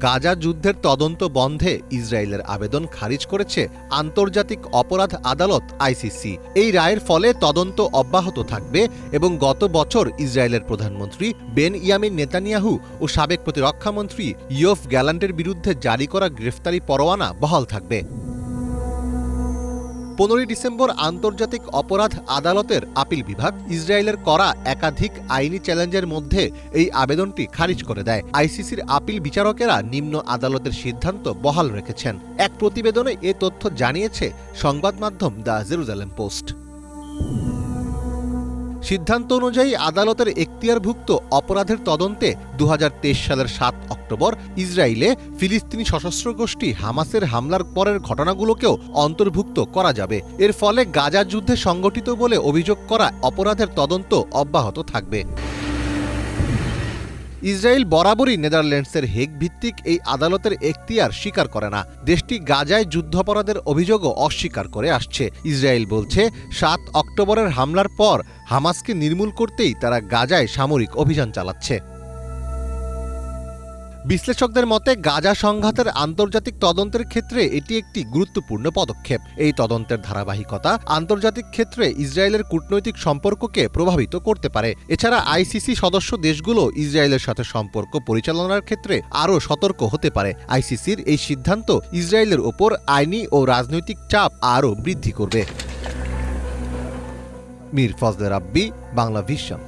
গাজা যুদ্ধের তদন্ত বন্ধে ইসরায়েলের আবেদন খারিজ করেছে আন্তর্জাতিক অপরাধ আদালত আইসিসি। এই রায়ের ফলে তদন্ত অব্যাহত থাকবে এবং গত বছর ইসরায়েলের প্রধানমন্ত্রী বেনইয়ামিন নেতানিয়াহু ও সাবেক প্রতিরক্ষামন্ত্রী ইয়োভ গ্যালান্টের বিরুদ্ধে জারি করা গ্রেফতারি পরোয়ানা বহাল থাকবে। 15 ডিসেম্বর আন্তর্জাতিক অপরাধ আদালতের আপিল বিভাগ ইসরায়েলের করা একাধিক আইনি চ্যালেঞ্জের মধ্যে এই আবেদনটি খারিজ করে দেয়। আইসিসির আপিল বিচারকেরা নিম্ন আদালতের সিদ্ধান্ত বহাল রেখেছেন। এক প্রতিবেদনে এ তথ্য জানিয়েছে সংবাদ মাধ্যম দ্য জেরুজালেম পোস্ট। সিদ্ধান্ত অনুযায়ী আদালতের এখতিয়ারভুক্ত অপরাধের তদন্তে 2023 সালের 7 অক্টোবর ইসরায়েলে ফিলিস্তিনি সশস্ত্র গোষ্ঠী হামাসের হামলার পরের ঘটনাগুলোকেও অন্তর্ভুক্ত করা যাবে। এর ফলে গাজা যুদ্ধে সংগঠিত বলে অভিযোগ করা অপরাধের তদন্ত অব্যাহত থাকবে। ইসরায়েল বরাবরই নেদারল্যান্ডসের হেগ ভিত্তিক এই আদালতের এখতিয়ার স্বীকার করে না। দেশটি গাজায় যুদ্ধাপরাধের অভিযোগও অস্বীকার করে আসছে। ইসরায়েল বলছে 7 অক্টোবরের হামলার পর হামাসকে নির্মূল করতেই তারা গাজায় সামরিক অভিযান চালাচ্ছে। বিশ্লেষকদের মতে গাজা সংঘাতের আন্তর্জাতিক তদন্তের ক্ষেত্রে এটি একটি গুরুত্বপূর্ণ পদক্ষেপ। এই তদন্তের ধারাবাহিকতা আন্তর্জাতিক ক্ষেত্রে ইসরায়েলের কূটনৈতিক সম্পর্ককে প্রভাবিত করতে পারে। এছাড়া আইসিসি সদস্য দেশগুলো ইসরায়েলের সাথে সম্পর্ক পরিচালনার ক্ষেত্রে আরও সতর্ক হতে পারে। আইসিসির এই সিদ্ধান্ত ইসরায়েলের ওপর আইনি ও রাজনৈতিক চাপ আরও বৃদ্ধি করবে। মীর ফজলে রাব্বি, বাংলা ভিশন।